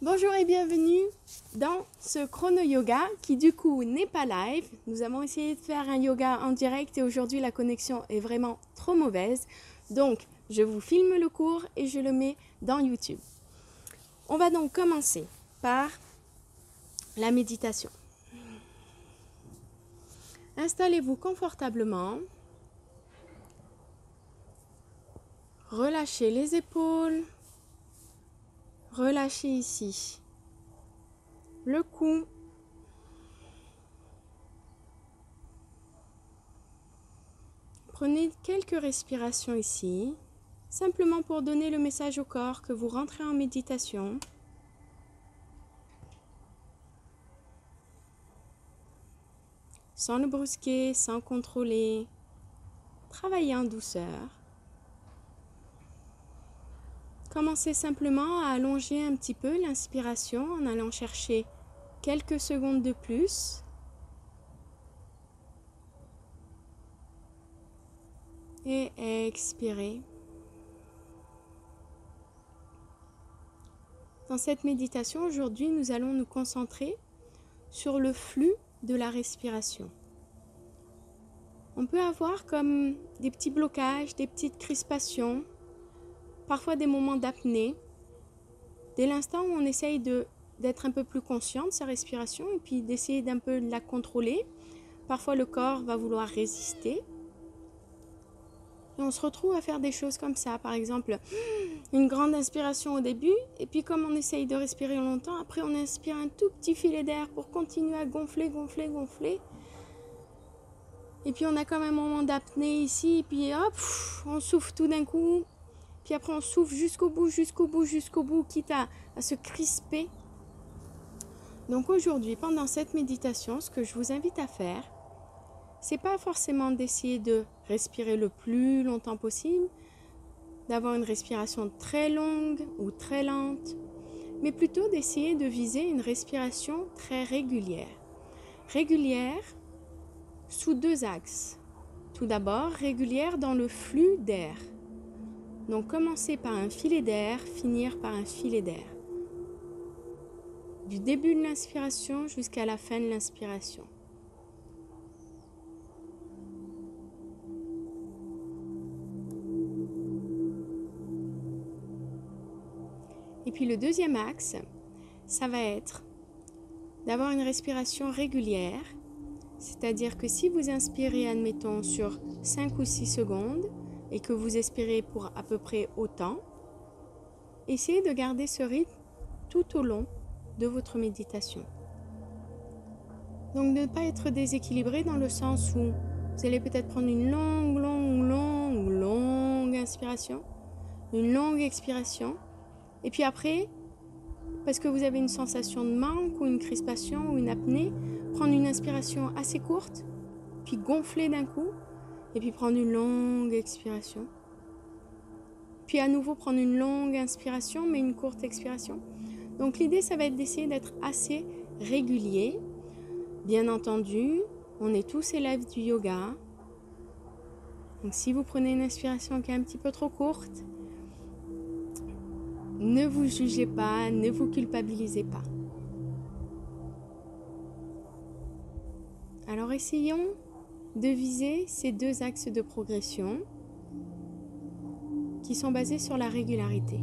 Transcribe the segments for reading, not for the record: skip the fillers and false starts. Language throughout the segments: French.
Bonjour et bienvenue dans ce chrono yoga qui du coup n'est pas live. Nous avons essayé de faire un yoga en direct et aujourd'hui la connexion est vraiment trop mauvaise. Donc je vous filme le cours et je le mets dans YouTube. On va donc commencer par la méditation. Installez-vous confortablement. Relâchez les épaules. Relâchez ici le cou. Prenez quelques respirations ici, simplement pour donner le message au corps que vous rentrez en méditation. Sans le brusquer, sans contrôler, travaillez en douceur. Commencez simplement à allonger un petit peu l'inspiration en allant chercher quelques secondes de plus. Et expirez. Dans cette méditation, aujourd'hui, nous allons nous concentrer sur le flux de la respiration. On peut avoir comme des petits blocages, des petites crispations, parfois des moments d'apnée. Dès l'instant où on essaye d'être un peu plus conscient de sa respiration et puis d'essayer d'un peu de la contrôler, parfois le corps va vouloir résister. Et on se retrouve à faire des choses comme ça, par exemple une grande inspiration au début et puis comme on essaye de respirer longtemps, après on inspire un tout petit filet d'air pour continuer à gonfler. Et puis on a comme un moment d'apnée ici et puis hop, on souffle tout d'un coup. Puis après on souffle jusqu'au bout, quitte à se crisper. Donc aujourd'hui, pendant cette méditation, ce que je vous invite à faire, c'est pas forcément d'essayer de respirer le plus longtemps possible, d'avoir une respiration très longue ou très lente, mais plutôt d'essayer de viser une respiration très régulière. Régulière sous deux axes. Tout d'abord, régulière dans le flux d'air. Donc commencer par un filet d'air, finir par un filet d'air. Du début de l'inspiration jusqu'à la fin de l'inspiration. Et puis le deuxième axe, ça va être d'avoir une respiration régulière, c'est-à-dire que si vous inspirez, admettons, sur 5 ou 6 secondes et que vous expirez pour à peu près autant, essayez de garder ce rythme tout au long de votre méditation. Donc ne pas être déséquilibré dans le sens où vous allez peut-être prendre une longue inspiration, une longue expiration, et puis après, parce que vous avez une sensation de manque ou une crispation ou une apnée, prendre une inspiration assez courte, puis gonfler d'un coup, et puis prendre une longue expiration. Puis à nouveau prendre une longue inspiration, mais une courte expiration. Donc l'idée, ça va être d'essayer d'être assez régulier. Bien entendu, on est tous élèves du yoga. Donc si vous prenez une inspiration qui est un petit peu trop courte, ne vous jugez pas, ne vous culpabilisez pas. Alors essayons de viser ces deux axes de progression qui sont basés sur la régularité.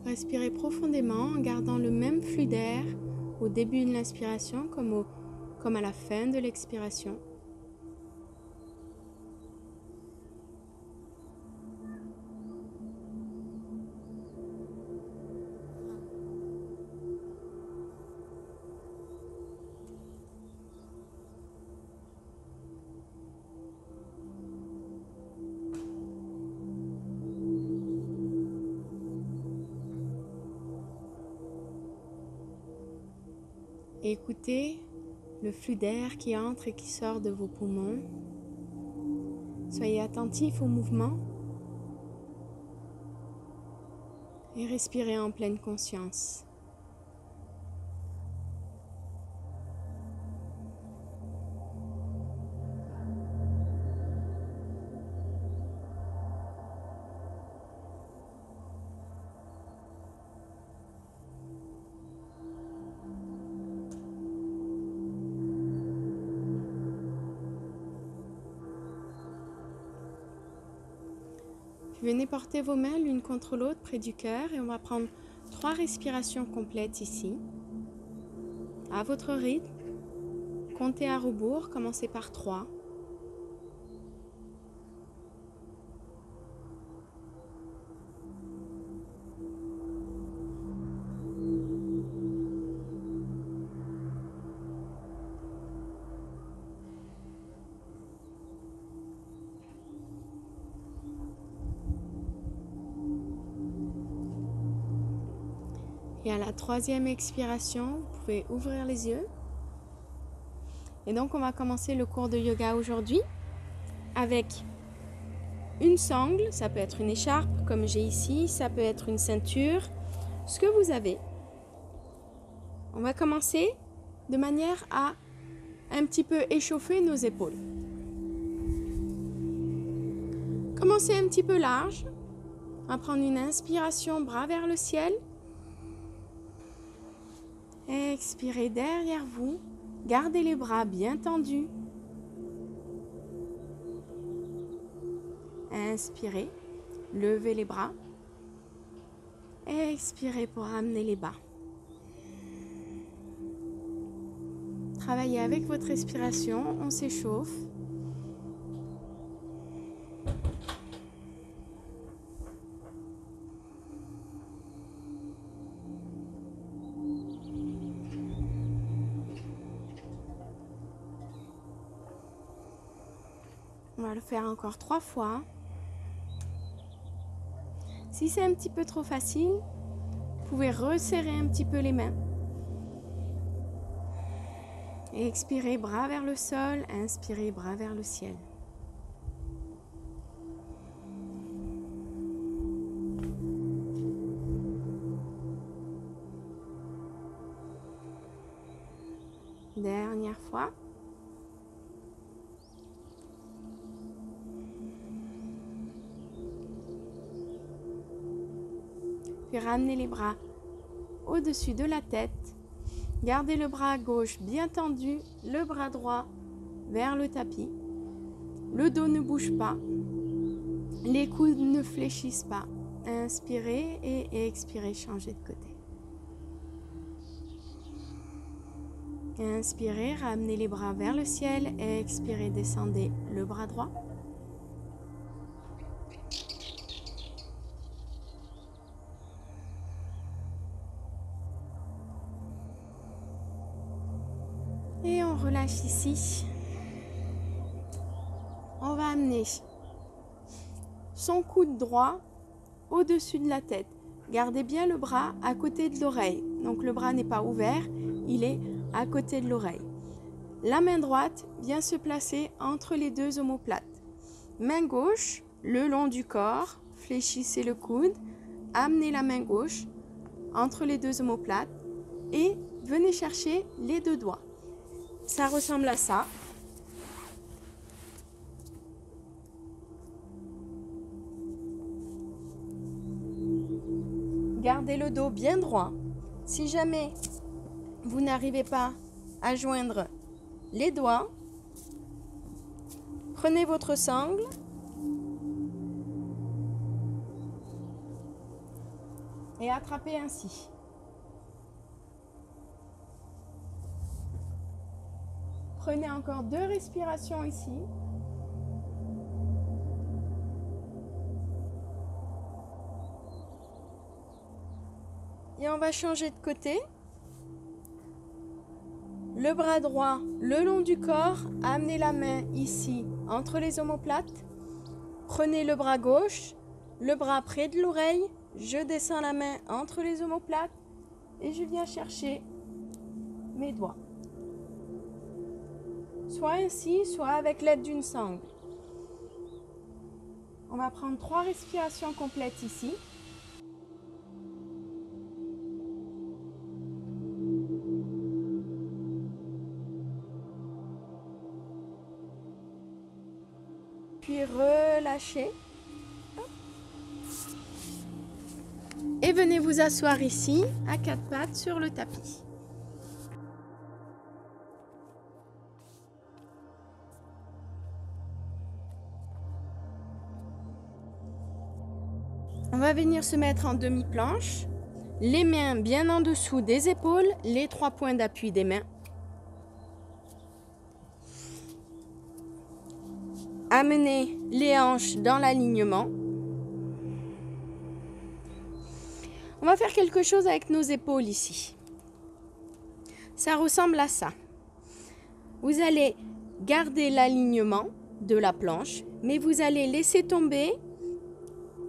Respirez profondément en gardant le même flux d'air au début de l'inspiration comme à la fin de l'expiration. Et écoutez le flux d'air qui entre et qui sort de vos poumons. Soyez attentif au mouvement et respirez en pleine conscience. Venez porter vos mains l'une contre l'autre près du cœur et on va prendre 3 respirations complètes ici. À votre rythme, comptez à rebours, commencez par 3. Et à la 3e expiration, vous pouvez ouvrir les yeux. Et donc, on va commencer le cours de yoga aujourd'hui avec une sangle. Ça peut être une écharpe, comme j'ai ici. Ça peut être une ceinture. Ce que vous avez. On va commencer de manière à un petit peu échauffer nos épaules. Commencez un petit peu large. On va prendre une inspiration, bras vers le ciel. Expirez derrière vous. Gardez les bras bien tendus. Inspirez. Levez les bras. Expirez pour ramener les bas. Travaillez avec votre respiration. On s'échauffe. On va le faire encore 3 fois. Si c'est un petit peu trop facile, vous pouvez resserrer un petit peu les mains. Et expirez, bras vers le sol. Inspirez, bras vers le ciel. Dernière fois. Puis ramenez les bras au-dessus de la tête. Gardez le bras gauche bien tendu, le bras droit vers le tapis. Le dos ne bouge pas. Les coudes ne fléchissent pas. Inspirez et expirez, changez de côté. Inspirez, ramenez les bras vers le ciel. Expirez, descendez le bras droit. Et on relâche ici. On va amener son coude droit au-dessus de la tête. Gardez bien le bras à côté de l'oreille. Donc le bras n'est pas ouvert, il est à côté de l'oreille. La main droite vient se placer entre les deux omoplates. Main gauche le long du corps, fléchissez le coude, amenez la main gauche entre les deux omoplates et venez chercher les deux doigts. Ça ressemble à ça. Gardez le dos bien droit. Si jamais vous n'arrivez pas à joindre les doigts, prenez votre sangle et attrapez ainsi. Prenez encore 2 respirations ici. Et on va changer de côté. Le bras droit le long du corps, amenez la main ici entre les omoplates. Prenez le bras gauche, le bras près de l'oreille. Je descends la main entre les omoplates et je viens chercher mes doigts. Soit ainsi, soit avec l'aide d'une sangle. On va prendre 3 respirations complètes ici. Puis relâchez. Et venez vous asseoir ici, à 4 pattes sur le tapis. On va venir se mettre en demi-planche, les mains bien en dessous des épaules, les 3 points d'appui des mains. Amenez les hanches dans l'alignement. On va faire quelque chose avec nos épaules ici. Ça ressemble à ça. Vous allez garder l'alignement de la planche, mais vous allez laisser tomber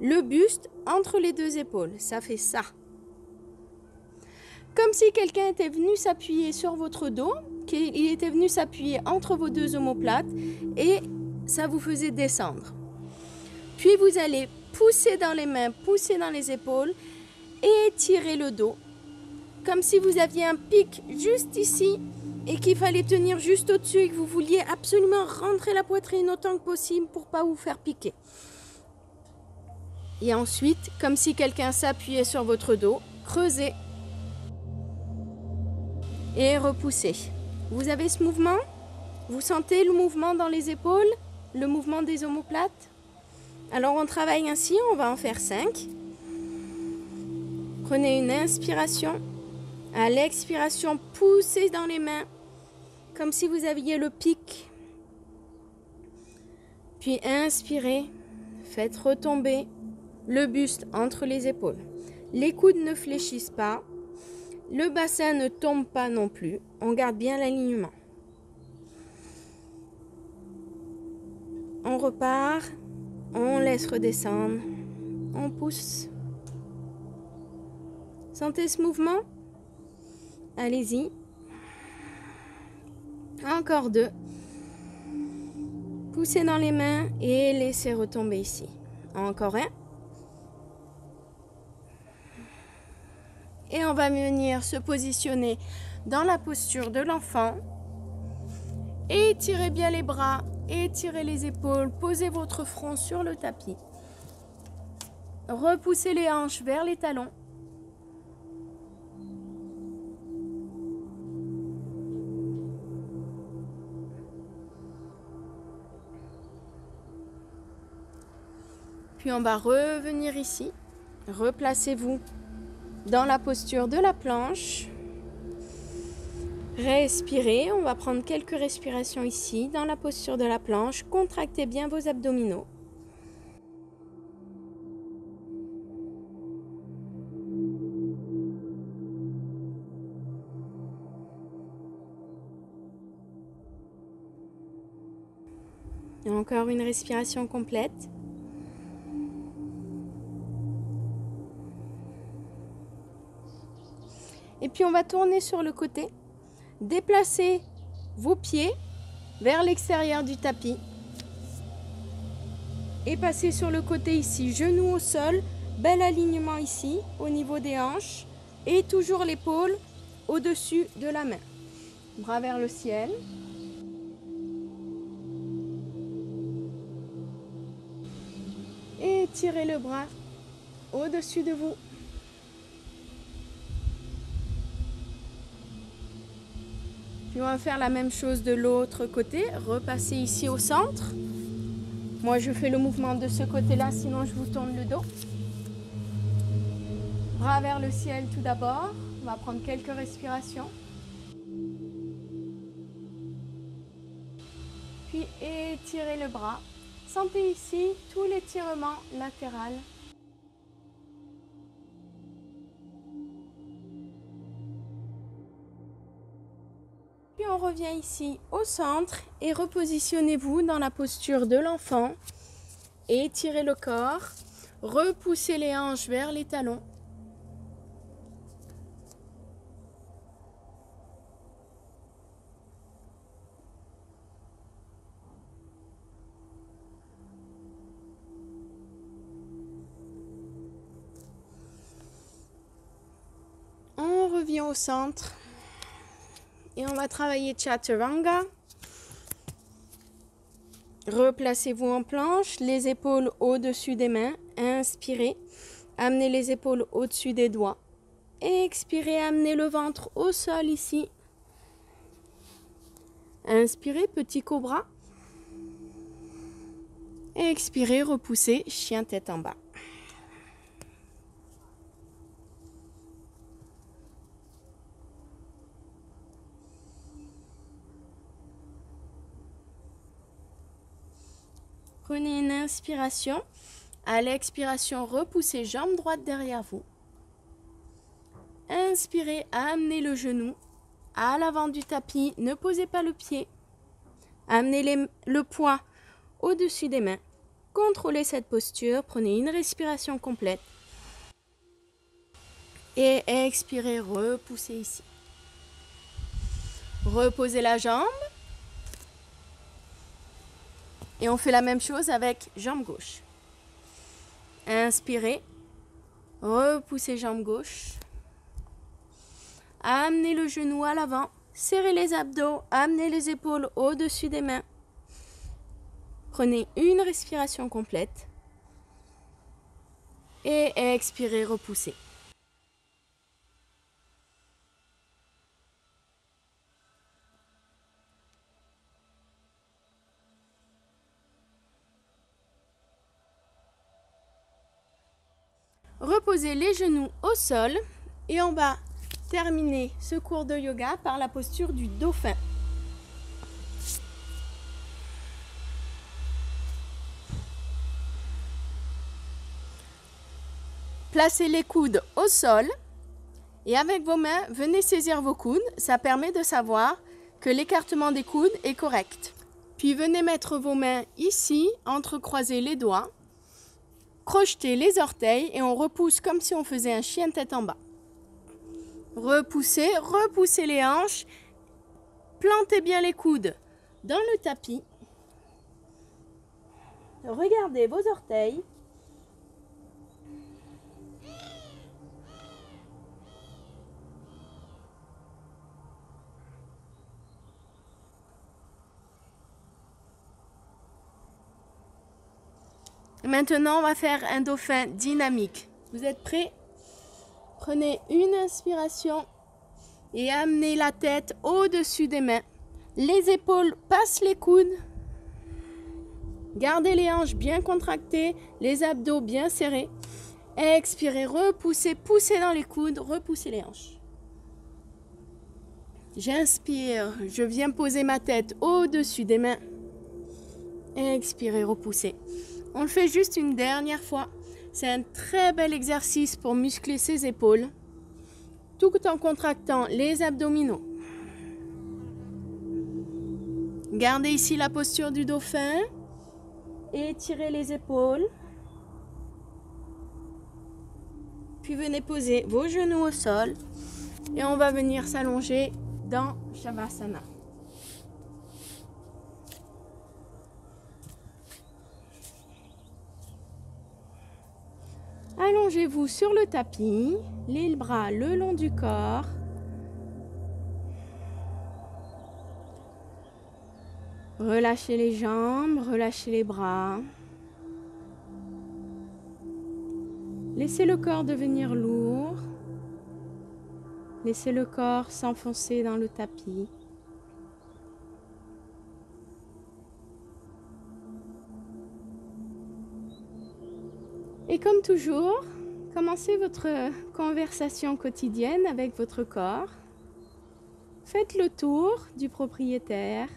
le buste entre les 2 épaules. Ça fait ça. Comme si quelqu'un était venu s'appuyer sur votre dos, qu'il était venu s'appuyer entre vos 2 omoplates et ça vous faisait descendre. Puis vous allez pousser dans les mains, pousser dans les épaules et étirer le dos. Comme si vous aviez un pic juste ici et qu'il fallait tenir juste au-dessus et que vous vouliez absolument rentrer la poitrine autant que possible pour ne pas vous faire piquer. Et ensuite, comme si quelqu'un s'appuyait sur votre dos, creusez et repoussez. Vous avez ce mouvement? Vous sentez le mouvement dans les épaules? Le mouvement des omoplates? Alors on travaille ainsi, on va en faire 5. Prenez une inspiration. À l'expiration, poussez dans les mains comme si vous aviez le pic. Puis inspirez, faites retomber le buste entre les épaules. Les coudes ne fléchissent pas. Le bassin ne tombe pas non plus. On garde bien l'alignement. On repart. On laisse redescendre. On pousse. Sentez ce mouvement? Allez-y. Encore 2. Poussez dans les mains et laissez retomber ici. Encore 1. Et on va venir se positionner dans la posture de l'enfant. Étirez bien les bras, étirez les épaules, posez votre front sur le tapis. Repoussez les hanches vers les talons. Puis on va revenir ici. Replacez-vous dans la posture de la planche. Respirez, on va prendre quelques respirations ici, dans la posture de la planche. Contractez bien vos abdominaux. Et encore une respiration complète. Et puis on va tourner sur le côté. Déplacez vos pieds vers l'extérieur du tapis. Et passez sur le côté ici, genoux au sol, bel alignement ici, au niveau des hanches. Et toujours l'épaule au-dessus de la main. Bras vers le ciel. Et tirez le bras au-dessus de vous. Puis on va faire la même chose de l'autre côté. Repassez ici au centre. Moi, je fais le mouvement de ce côté-là, sinon je vous tourne le dos. Bras vers le ciel tout d'abord. On va prendre quelques respirations. Puis étirez le bras. Sentez ici tout l'étirement latéral. Puis on revient ici au centre et repositionnez-vous dans la posture de l'enfant. Étirez le corps, repoussez les hanches vers les talons. revient au centre et on va travailler Chaturanga. Replacez-vous en planche, les épaules au-dessus des mains. Inspirez, amenez les épaules au-dessus des doigts. Expirez, amenez le ventre au sol ici. Inspirez, petit cobra. Expirez, repoussez, chien tête en bas. Prenez une inspiration. À l'expiration, repoussez jambe droite derrière vous. Inspirez, amenez le genou à l'avant du tapis. Ne posez pas le pied. Amenez le poids au-dessus des mains. Contrôlez cette posture. Prenez une respiration complète. Et expirez, repoussez ici. Reposez la jambe. Et on fait la même chose avec jambe gauche. Inspirez. Repoussez jambe gauche. Amenez le genou à l'avant. Serrez les abdos. Amenez les épaules au-dessus des mains. Prenez une respiration complète. Et expirez, repoussez. Reposez les genoux au sol et on va terminer ce cours de yoga par la posture du dauphin. Placez les coudes au sol et avec vos mains, venez saisir vos coudes. Ça permet de savoir que l'écartement des coudes est correct. Puis venez mettre vos mains ici, entrecroiser les doigts. Crochetez les orteils et on repousse comme si on faisait un chien tête en bas. Repoussez, repoussez les hanches. Plantez bien les coudes dans le tapis. Regardez vos orteils. Maintenant, on va faire un dauphin dynamique. Vous êtes prêts? Prenez une inspiration et amenez la tête au-dessus des mains. Les épaules passent les coudes. Gardez les hanches bien contractées, les abdos bien serrés. Expirez, repoussez, poussez dans les coudes, repoussez les hanches. J'inspire, je viens poser ma tête au-dessus des mains. Expirez, repoussez. On le fait juste une dernière fois. C'est un très bel exercice pour muscler ses épaules, tout en contractant les abdominaux. Gardez ici la posture du dauphin. Étirez les épaules. Puis venez poser vos genoux au sol. Et on va venir s'allonger dans Shavasana. Allongez-vous sur le tapis, les bras le long du corps. Relâchez les jambes, relâchez les bras. Laissez le corps devenir lourd. Laissez le corps s'enfoncer dans le tapis. Et comme toujours, commencez votre conversation quotidienne avec votre corps. Faites le tour du propriétaire.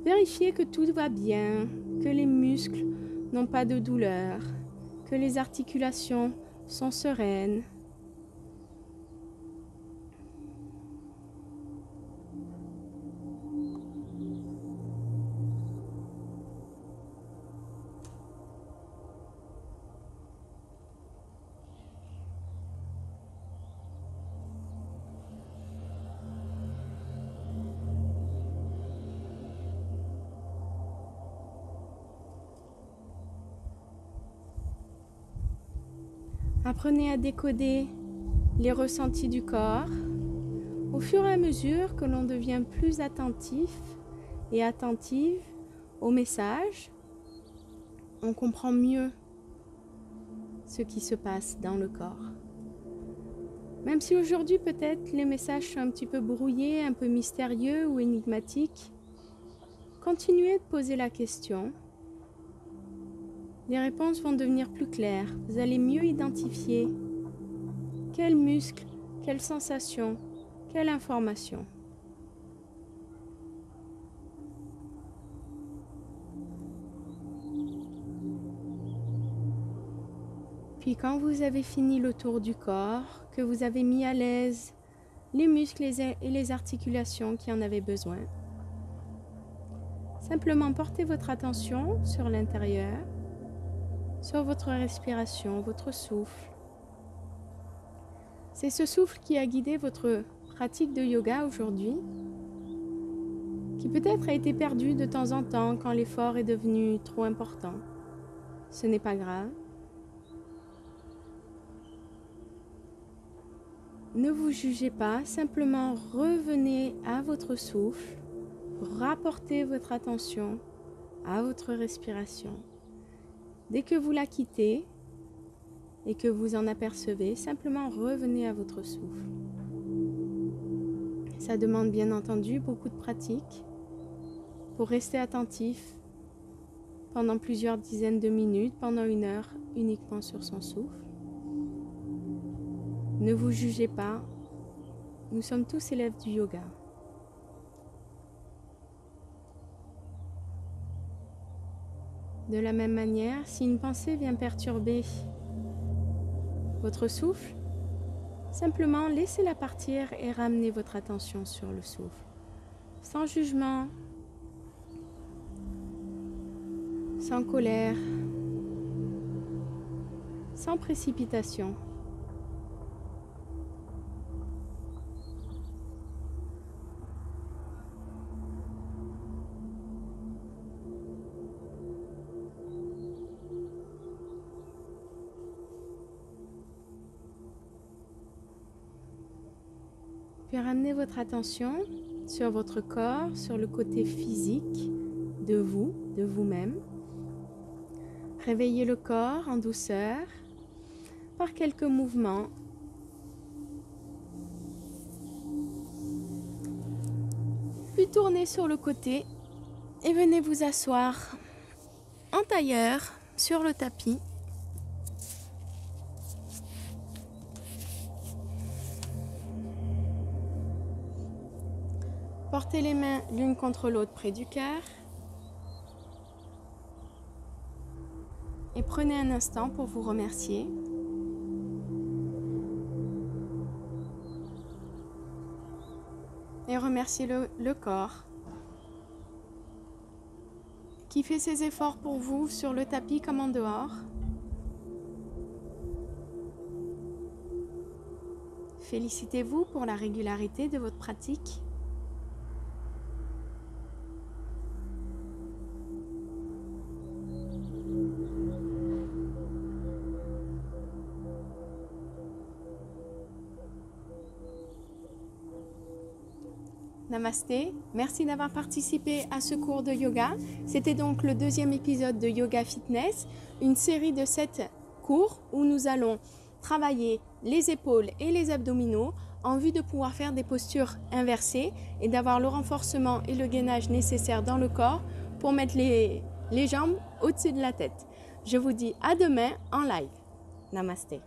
Vérifiez que tout va bien, que les muscles n'ont pas de douleur, que les articulations sont sereines. Apprenez à décoder les ressentis du corps. Au fur et à mesure que l'on devient plus attentif et attentive au message, on comprend mieux ce qui se passe dans le corps. Même si aujourd'hui peut-être les messages sont un petit peu brouillés, un peu mystérieux ou énigmatiques, continuez de poser la question. Les réponses vont devenir plus claires. Vous allez mieux identifier quel muscle, quelle sensation, quelle information. Puis quand vous avez fini le tour du corps, que vous avez mis à l'aise les muscles et les articulations qui en avaient besoin, simplement portez votre attention sur l'intérieur, sur votre respiration, votre souffle. C'est ce souffle qui a guidé votre pratique de yoga aujourd'hui, qui peut-être a été perdu de temps en temps quand l'effort est devenu trop important. Ce n'est pas grave. Ne vous jugez pas, simplement revenez à votre souffle, rapportez votre attention à votre respiration. Dès que vous la quittez et que vous en apercevez, simplement revenez à votre souffle. Ça demande bien entendu beaucoup de pratique pour rester attentif pendant plusieurs dizaines de minutes, pendant 1 heure, uniquement sur son souffle. Ne vous jugez pas, nous sommes tous élèves du yoga. De la même manière, si une pensée vient perturber votre souffle, simplement laissez-la partir et ramenez votre attention sur le souffle. Sans jugement, sans colère, sans précipitation. Puis ramenez votre attention sur votre corps, sur le côté physique de vous, de vous-même. Réveillez le corps en douceur par quelques mouvements. Puis tournez sur le côté et venez vous asseoir en tailleur sur le tapis. Portez les mains l'une contre l'autre près du cœur. Et prenez un instant pour vous remercier. Et remerciez le corps qui fait ses efforts pour vous sur le tapis comme en dehors. Félicitez-vous pour la régularité de votre pratique. Namasté, merci d'avoir participé à ce cours de yoga. C'était donc le 2e épisode de Yoga Fitness, une série de 7 cours où nous allons travailler les épaules et les abdominaux en vue de pouvoir faire des postures inversées et d'avoir le renforcement et le gainage nécessaires dans le corps pour mettre les jambes au-dessus de la tête. Je vous dis à demain en live. Namasté.